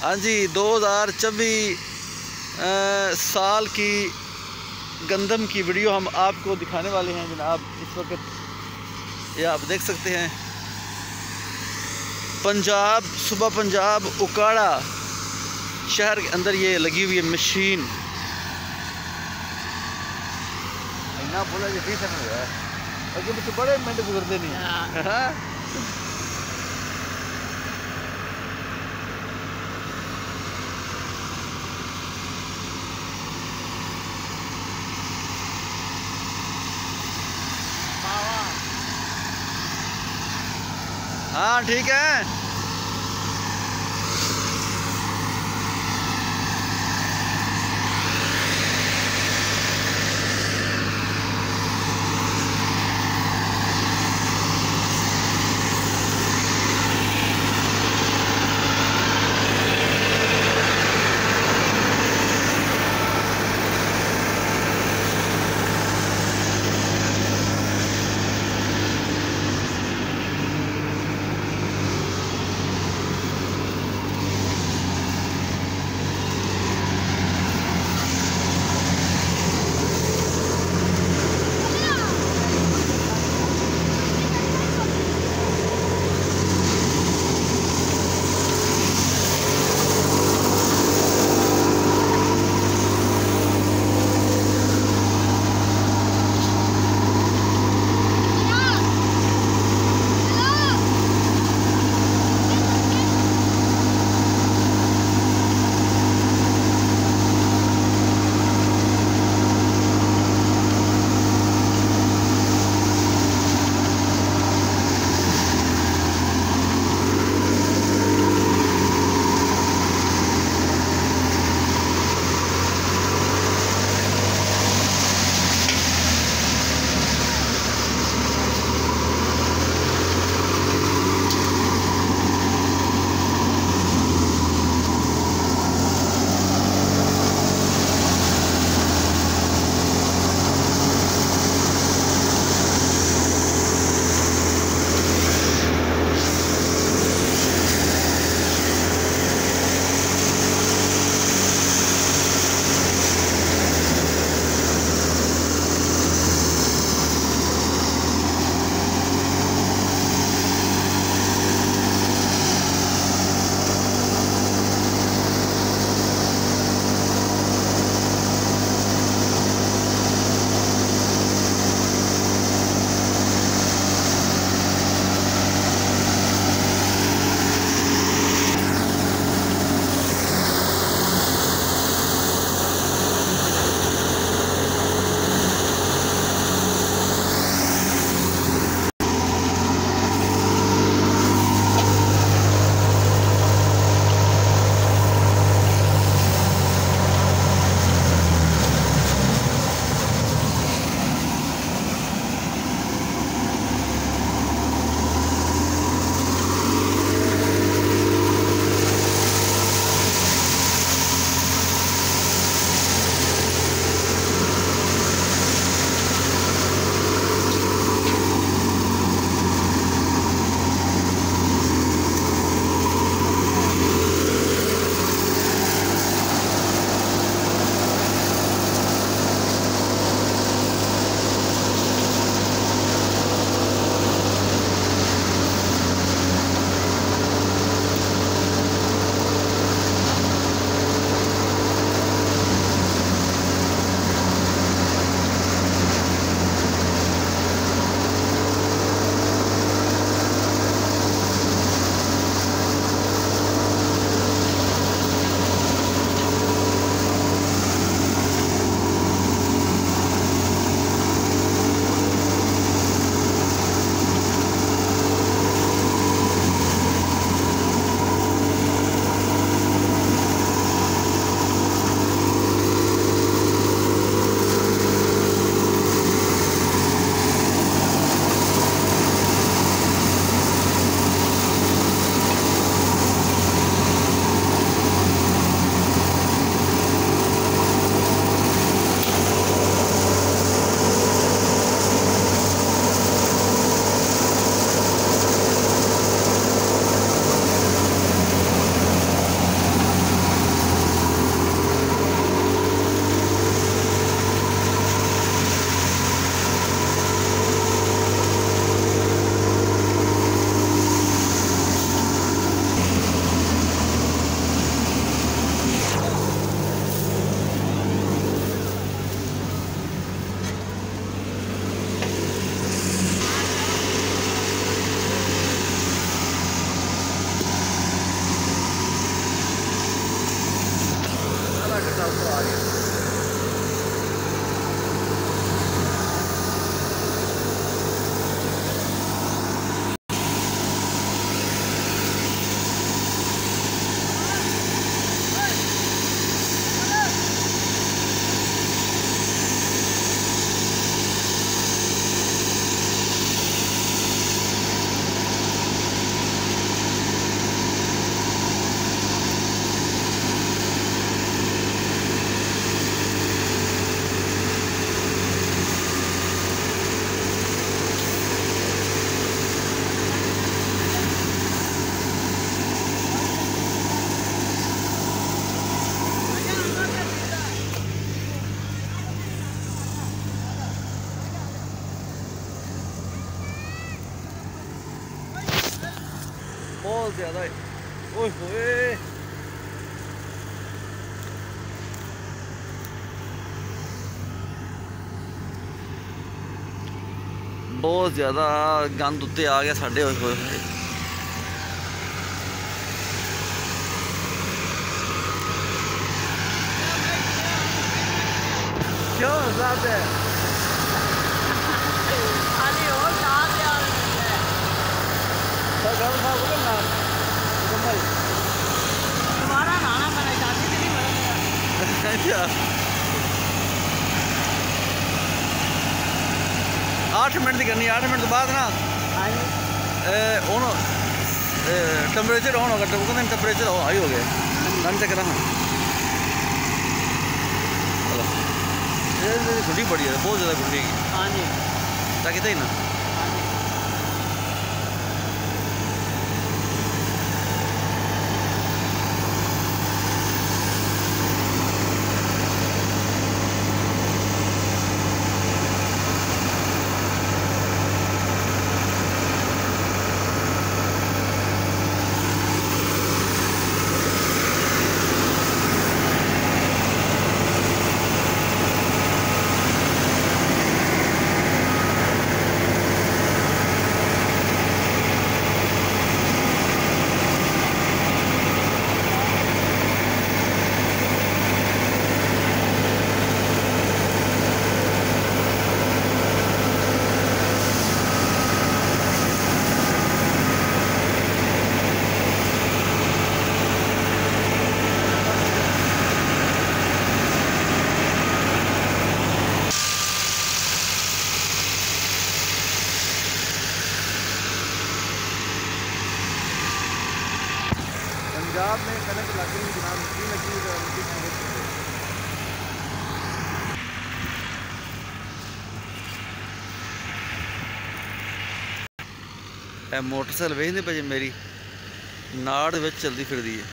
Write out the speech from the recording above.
हाँ जी, 2024 साल की गंदम की वीडियो हम आपको दिखाने वाले हैं जनाब। इस वक्त ये आप देख सकते हैं पंजाब, सुबह पंजाब उकाड़ा शहर के अंदर ये लगी हुई है मशीन। इतना बोला जी फीस है अगे मुझे बड़े मिनट गुजरते नहीं। हाँ ठीक है। बहुत ज़्यादा है। ओए होए बहुत ज़्यादा गंद उत्ते आ गया साढ़े। होए होए होए क्यों साथ है दोबारा नहाना मैंने शादी से नहीं बना। अच्छा 8 मिनट की करनी, 8 मिनट तो बाद ना ऑन टेम्परेचर ऑन होगा, टेम्परेचर हाई हो गया लन चेक करा। गुड्डी बड़ी है, बहुत ज़्यादा गुड्डी है। हाँ जी ताकि ही ना पंजाब में कनक लग रही जनाब, मिट्टी लगी है। मोटरसाइकिल वेखते पे जी मेरी नाड़ विच चलती फिरदी है।